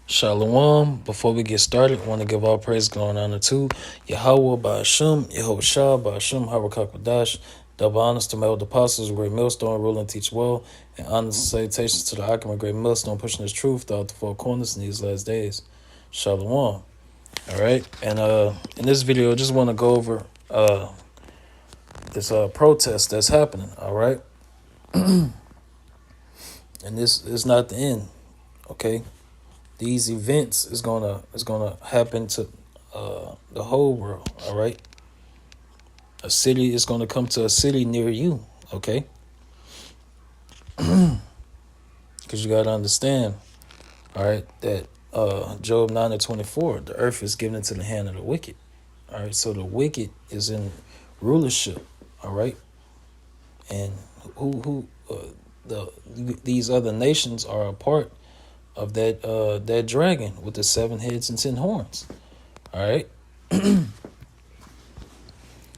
Shalom. Before we get started, I want to give all praise, glory, and honor to Yahweh, Ba'ashim, Yehoshua, Ba'ashim, Harakakadash. Double honors to my old apostles, great millstone, rule and teach well, and honors and salutations to the Akim, great millstone, pushing his truth throughout the four corners in these last days. Shalom. All right, and in this video, I just want to go over this protest that's happening. All right, and this is not the end. Okay. These events is gonna happen to the whole world. All right, a city is gonna come to a city near you. Okay, because you gotta understand. All right, that Job 9:24, the earth is given into the hand of the wicked. All right, so the wicked is in rulership. All right, and these other nations are a part of that dragon with the 7 heads and 10 horns. All right.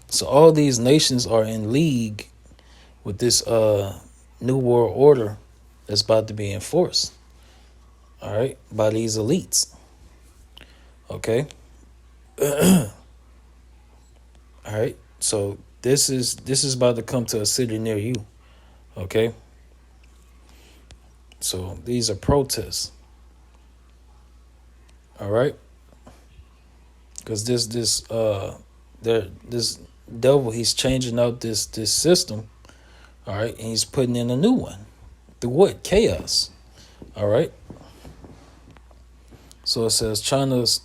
So all these nations are in league with this new world order that's about to be enforced. All right, by these elites. Okay. All right. So this is about to come to a city near you. Okay. So these are protests. All right. Because this devil, he's changing out this system. All right, and he's putting in a new one. The what? Chaos. All right. So it says China's.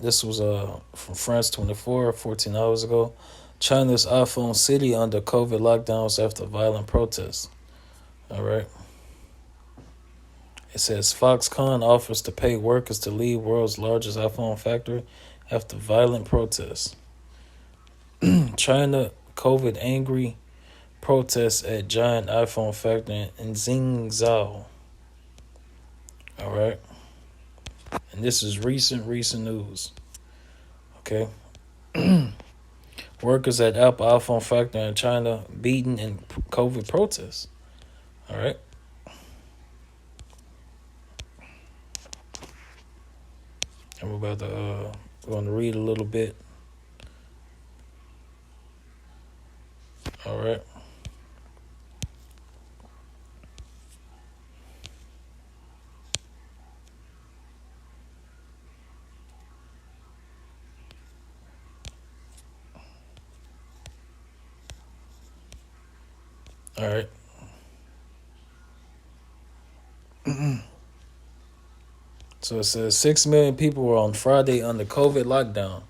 This was from France 24, 14 hours ago. China's iPhone city under COVID lockdowns after violent protests. All right. It says Foxconn offers to pay workers to leave world's largest iPhone factory after violent protests. China COVID angry protests at giant iPhone factory in Xingzhou. All right. And this is recent news. Okay. Workers at Apple iPhone factory in China beaten in COVID protests. All right. And we're going to read a little bit. All right. All right. So it says 6 million people were on Friday under COVID lockdown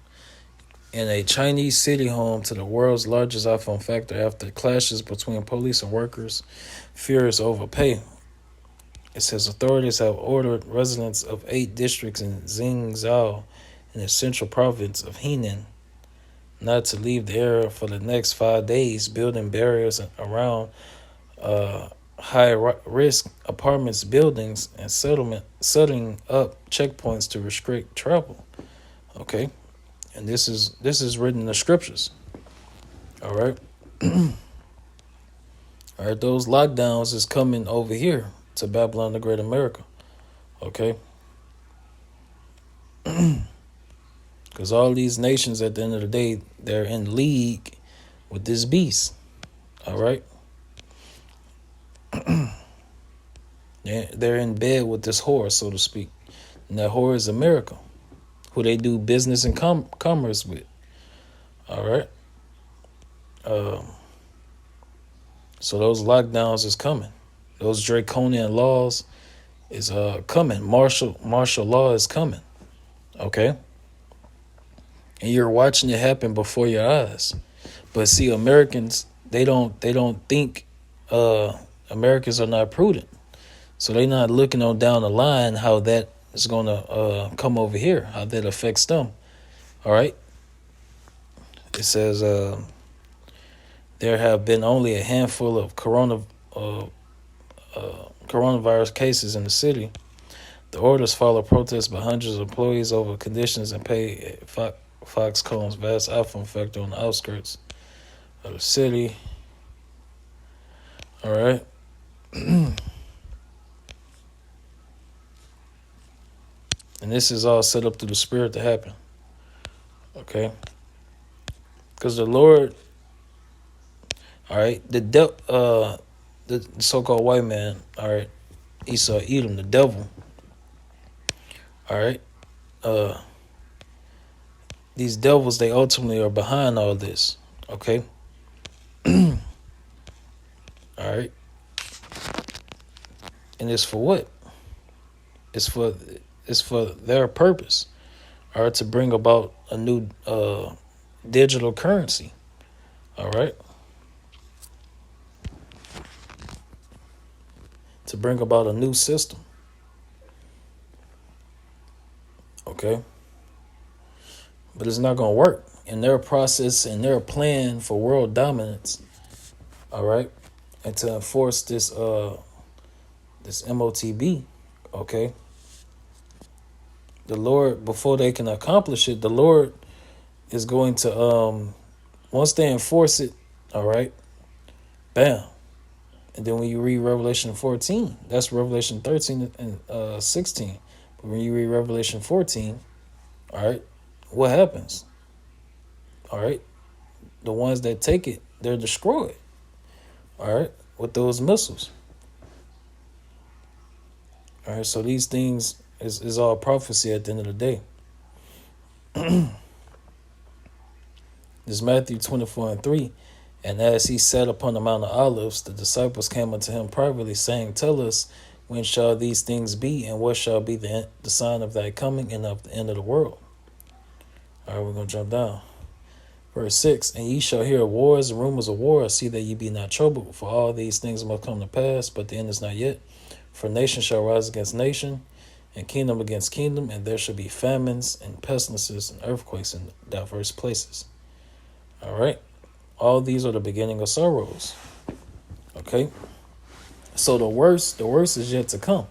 in a Chinese city home to the world's largest iPhone factory after clashes between police and workers, fears over pay. It says authorities have ordered residents of 8 districts in Xingzhou in the central province of Henan not to leave the area for the next 5 days, building barriers around high-risk apartments, buildings, and setting up checkpoints to restrict travel. Okay, and this is written in the scriptures. All right, all right. Those lockdowns is coming over here to Babylon the Great America. Okay, because all these nations, at the end of the day, they're in league with this beast. All right. They're in bed with this whore, so to speak. And that whore is America, who they do business and commerce with. All right. So those lockdowns is coming. Those draconian laws is coming. Martial law is coming. Okay. And you're watching it happen before your eyes. But see, Americans, they don't think Americans are not prudent. So they're not looking on down the line how that is going to come over here, how that affects them. All right. It says there have been only a handful of coronavirus cases in the city. The orders follow protests by hundreds of employees over conditions and pay at Foxconn's vast iPhone factory on the outskirts of the city. All right. And this is all set up through the Spirit to happen. Okay? Because the Lord, all right, the so-called white man, all right, Esau, Edom, the devil, all right, uh, these devils, they ultimately are behind all this. Okay? All right? And it's for what? It's for their purpose, all right, to bring about a new digital currency. All right, to bring about a new system. Okay, but it's not gonna work in their process and their plan for world dominance. All right, and to enforce this MOTB. Okay, the Lord, before they can accomplish it, the Lord is going to once they enforce it. All right, bam. And then when you read Revelation 14, that's Revelation 13 and 16. But when you read Revelation 14, all right, what happens? All right, the ones that take it, they're destroyed. All right, with those missiles. All right, so these things is all prophecy at the end of the day. This Matthew 24:3. And as he sat upon the Mount of Olives, the disciples came unto him privately, saying, Tell us, when shall these things be, and what shall be the sign of thy coming and of the end of the world? All right, we're going to jump down. Verse 6, And ye shall hear of wars and rumors of wars. See that ye be not troubled, for all these things must come to pass, but the end is not yet. For nation shall rise against nation, and kingdom against kingdom, and there shall be famines and pestilences and earthquakes in diverse places. All right. All these are the beginning of sorrows. Okay. So the worst is yet to come.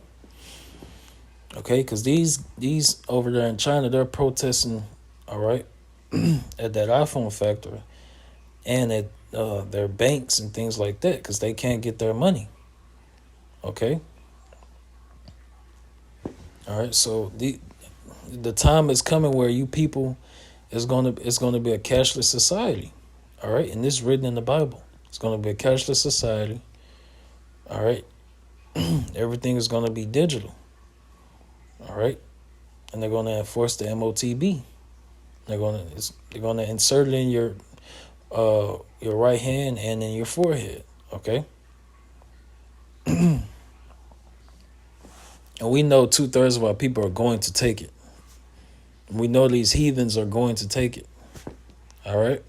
Okay, because these over there in China, they're protesting, all right, at that iPhone factory and at their banks and things like that, because they can't get their money. Okay. All right. So the time is coming where you people it's gonna be a cashless society. All right, and this is written in the Bible. It's gonna be a cashless society. All right, everything is gonna be digital. All right, and they're gonna enforce the MOTB. They're gonna insert it in your right hand and in your forehead. Okay, and we know 2/3 of our people are going to take it. We know these heathens are going to take it. All right.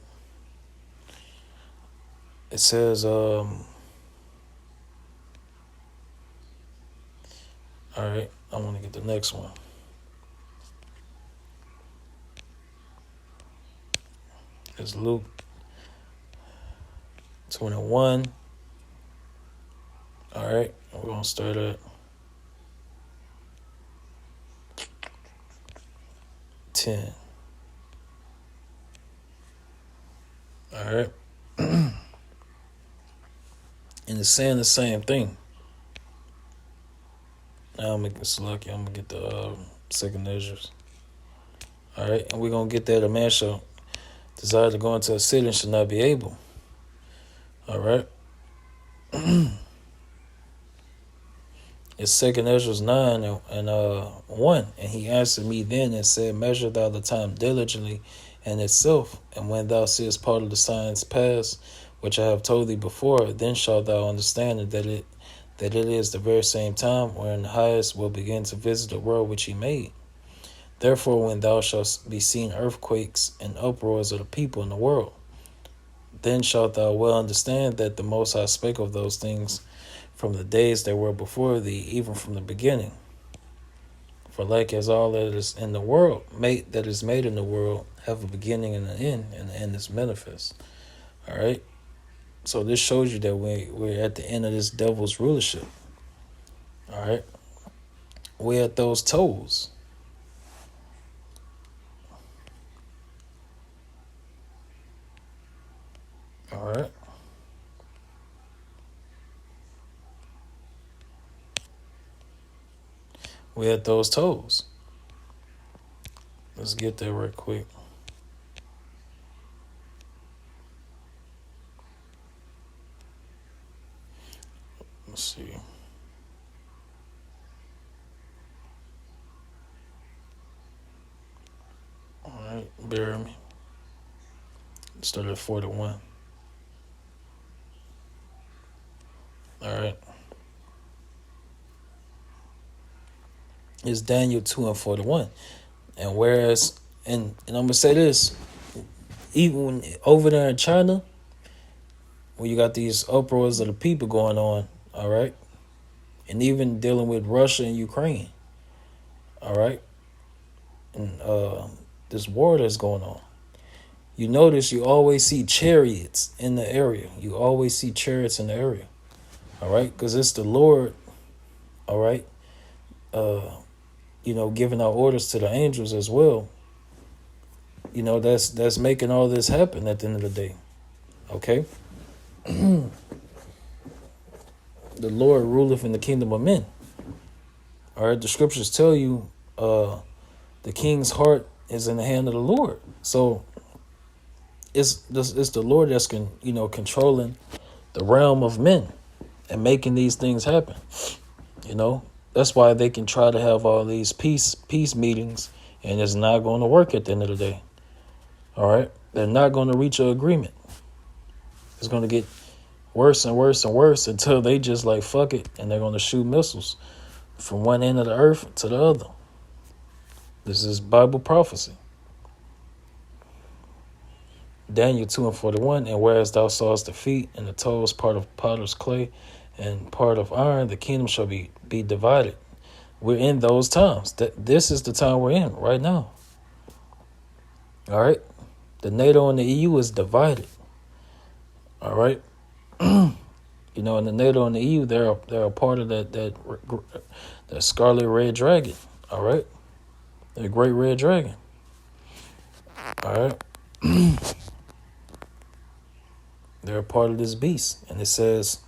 It says, all right, I want to get the next one. It's Luke 21. All right, we're going to start at 10. All right. And it's saying the same thing. Now I'm going to lucky. I'm going to get the second measures. All right. And we're going to get that a man shall desire to go into a city and shall not be able. All right. It's second Ezra 9 and 1. And he answered me then and said, Measure thou the time diligently and itself. And when thou seest part of the signs pass, which I have told thee before, then shalt thou understand that it is the very same time wherein the highest will begin to visit the world which he made. Therefore, when thou shalt be seen earthquakes and uproars of the people in the world, then shalt thou well understand that the Most High spake of those things from the days that were before thee, even from the beginning. For like as all that is in the world, that is made in the world, have a beginning and an end, and the end is manifest. All right. So this shows you that we're at the end of this devil's rulership. All right. We're at those toes. All right. We're at those toes. Let's get there real quick. Let's see. All right, bear with me. Start at 41. All right. It's Daniel 2 and 41. And whereas, and I'm going to say this, even over there in China, where you got these uproars of the people going on, all right, and even dealing with Russia and Ukraine, all right, and this war that's going on. You notice you always see chariots in the area. You always see chariots in the area, all right, because it's the Lord, all right, giving out orders to the angels as well. That's making all this happen at the end of the day, okay. The Lord ruleth in the kingdom of men. All right, the scriptures tell you the king's heart is in the hand of the Lord. So it's the Lord that's controlling the realm of men and making these things happen. That's why they can try to have all these peace meetings, and it's not going to work at the end of the day. All right, they're not going to reach an agreement. It's going to get worse and worse and worse until they just like fuck it, and they're going to shoot missiles from one end of the earth to the other. This is Bible prophecy. Daniel 2 and 41. And whereas thou sawest the feet and the toes, part of potter's clay and part of iron, the kingdom shall be divided. We're in those times. This is the time we're in right now. All right. The NATO and the EU is divided. All right. And the NATO and the EU, they're a part of that scarlet red dragon. All right. The great red dragon. All right. They're a part of this beast. And it says,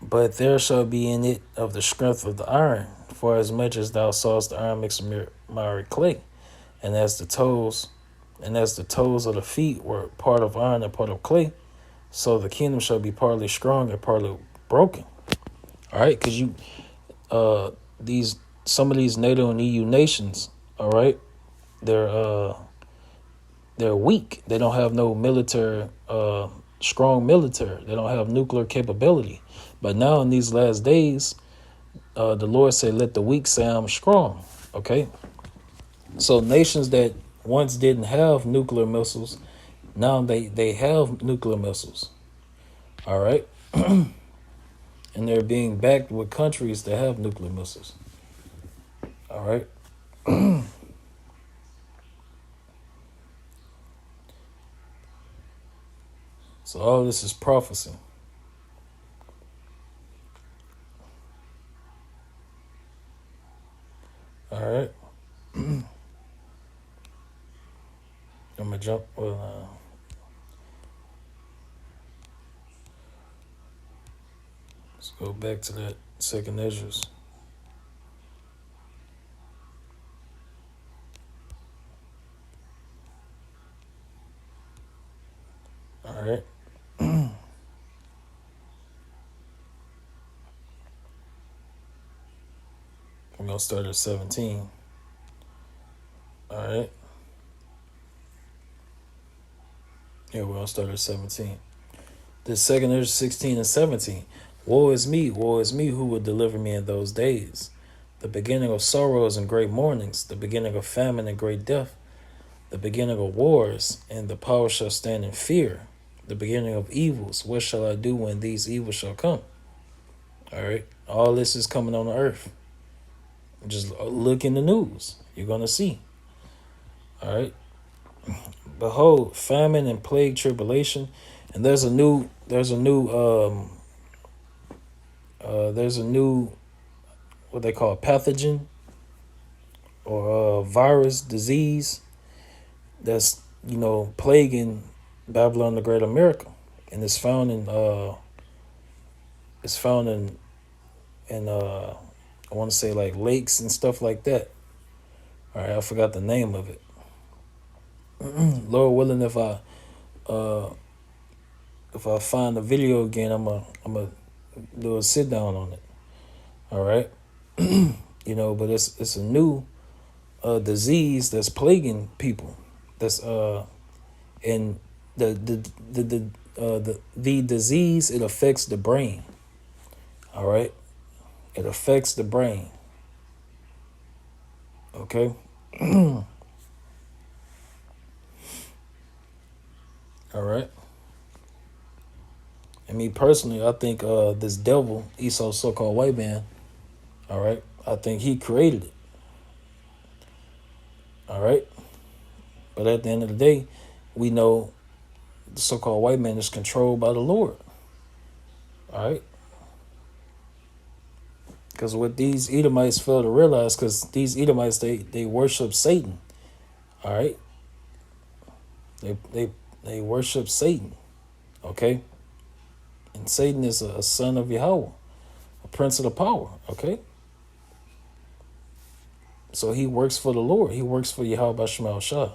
but there shall be in it of the strength of the iron, for as much as thou sawest the iron mixed with miry clay. And as the toes of the feet were part of iron and part of clay, so the kingdom shall be partly strong and partly broken. All right, because some of these NATO and EU nations, all right, they're weak. They don't have no military, strong military. They don't have nuclear capability. But now in these last days, the Lord said, "Let the weak say I'm strong." Okay, so nations that once didn't have nuclear missiles, now they have nuclear missiles. All right. And they're being backed with countries that have nuclear missiles. All right. So all this is prophecy. All right. I'm gonna jump. Let's go back to that second Ezra's. All right. We're gonna start at 17. All right. Yeah, we're gonna start at 17. The second Ezra 16 and 17. Woe is me, who will deliver me in those days? The beginning of sorrows and great mournings, the beginning of famine and great death, the beginning of wars, and the power shall stand in fear, the beginning of evils. What shall I do when these evils shall come? All right. All this is coming on the earth. Just look in the news. You're going to see. All right. Behold, famine and plague, tribulation. And there's a new what they call pathogen or virus disease that's plaguing Babylon the Great America, and it's found in I want to say like lakes and stuff like that. All right, I forgot the name of it. Lord willing, uh if I find the video again, I'm a do a sit down on it. All right, but it's a new disease that's plaguing people. That's and the disease, it affects the brain. All right, it affects the brain. Okay. All right. And me personally, I think this devil, Esau's so-called white man, all right, I think he created it. All right. But at the end of the day, we know the so-called white man is controlled by the Lord. All right. Because what these Edomites fail to realize, because these Edomites, they worship Satan. All right. They worship Satan. Okay. And Satan is a son of Yahweh, a prince of the power. Okay. So he works for the Lord. He works for Yahweh B'Shem Shah.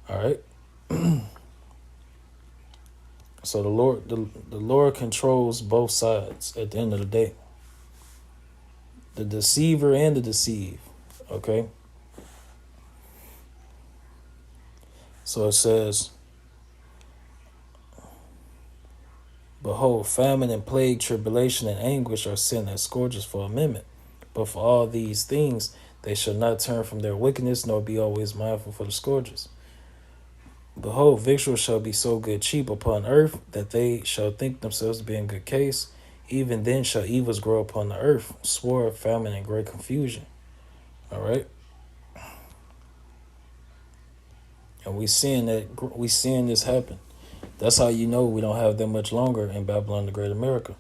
All right. So the Lord controls both sides at the end of the day. The deceiver and the deceived. Okay. So it says, behold, famine and plague, tribulation and anguish are sent as scourges for a minute. But for all these things, they shall not turn from their wickedness, nor be always mindful for the scourges. Behold, victuals shall be so good cheap upon earth, that they shall think themselves to be in good case. Even then shall evils grow upon the earth, sword, famine, and great confusion. All right. And we seeing this happen. That's how you know we don't have that much longer in Babylon the Great America.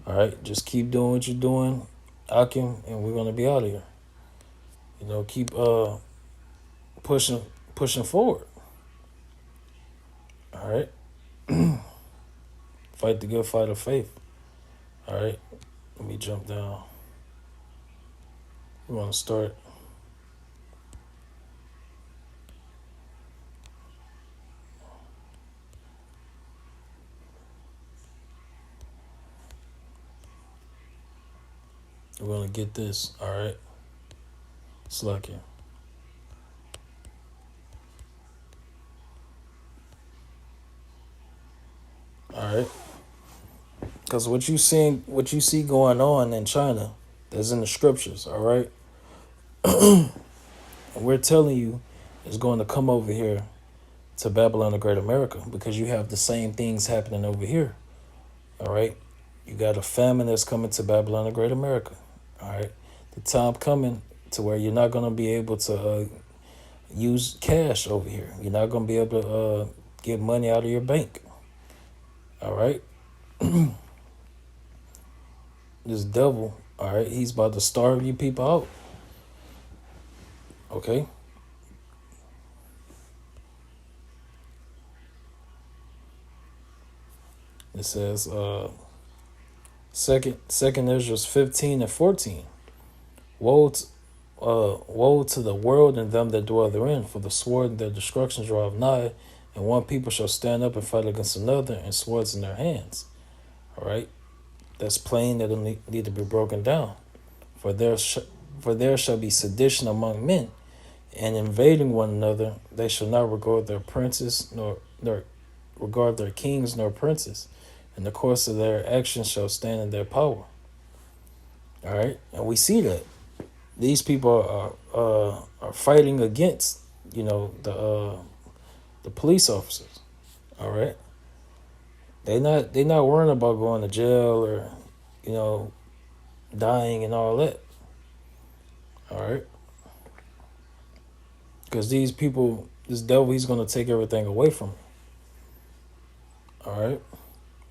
All right. Just keep doing what you're doing, Akim, and we're gonna be out of here. Keep pushing forward. All right. Fight the good fight of faith. All right. Let me jump down. We want to start. We're going to get this. All right. Slack here. All right. Because what you see going on in China, that's in the scriptures. All right. And we're telling you it's going to come over here to Babylon the Great America, because you have the same things happening over here. All right. You got a famine that's coming to Babylon the Great America. All right. The time coming to where you're not going to be able to use cash over here. You're not going to be able to get money out of your bank. All right. This devil, all right, he's about to starve you people out. Okay. It says second Ezra 15 and 14. Woe to the world and them that dwell therein, for the sword and their destruction draweth nigh, and one people shall stand up and fight against another, and swords in their hands. All right. That's plain, that'll need to be broken down. For there shall be sedition among men, and invading one another, they shall not regard their princes, nor regard their kings nor princes, and the course of their actions shall stand in their power. All right, and we see that these people are fighting against, the police officers. All right. They not worrying about going to jail or, dying and all that. All right. Because these people, this devil, he's going to take everything away from them. All right.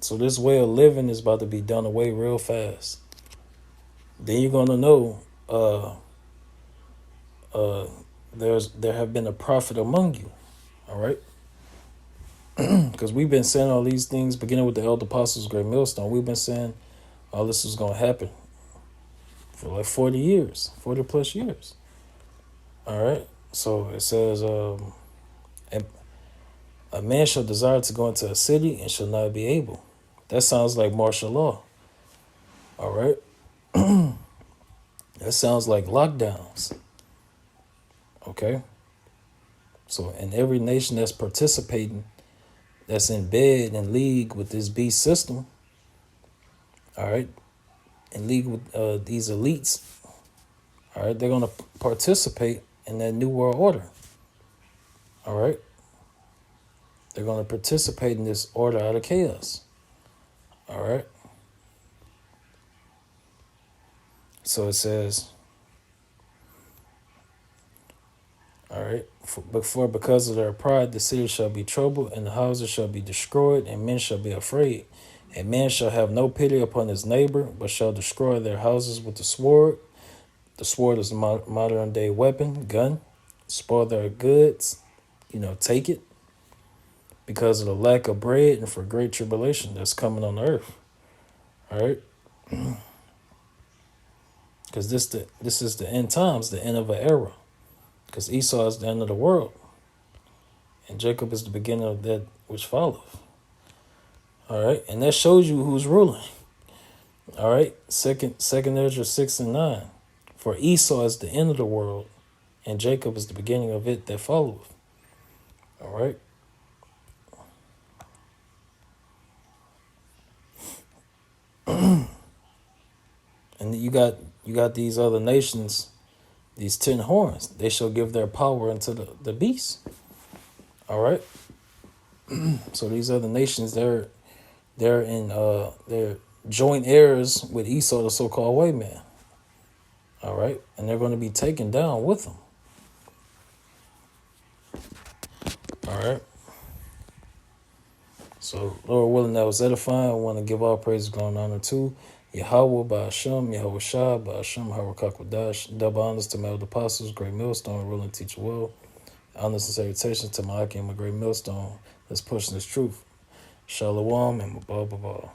So this way of living is about to be done away real fast. Then you're going to know there have been a prophet among you. All right. Because we've been saying all these things, beginning with the elder apostles, great millstone. We've been saying all this is going to happen for like 40 plus years. All right. So it says, a a man shall desire to go into a city and shall not be able. That sounds like martial law. All right. That sounds like lockdowns. Okay. So in every nation that's participating, that's in bed and league with this beast system, all right, in league with these elites, all right, they're going to participate in that new world order. All right. They're going to participate in this order out of chaos. All right. So it says, all right, for because of their pride, the city shall be troubled, and the houses shall be destroyed, and men shall be afraid. And man shall have no pity upon his neighbor, but shall destroy their houses with the sword. The sword is a modern day weapon, gun. Spoil their goods, take it, because of the lack of bread and for great tribulation that's coming on the earth. All right. Because this is the end times, the end of an era. Because Esau is the end of the world, and Jacob is the beginning of that which followeth. All right, and that shows you who's ruling. All right, second Ezra 6:9. For Esau is the end of the world, and Jacob is the beginning of it that followeth. All right. And you got these other nations, these 10 horns. They shall give their power unto the beast. All right. So these other nations, they're joint heirs with Esau, the so-called white man. All right, and they're going to be taken down with them. All right. So, Lord willing, that was edifying. I want to give all praise, glory, and honor to Yahweh, Ba'ashem, Yahweh Shah, Ba'ashem, Hara Kakwadash. Double honors to my elder apostles, great millstone, ruling teacher well. Honors and salutations to my Akim, my great millstone. Let's push this truth. Shalom and blah, blah, blah.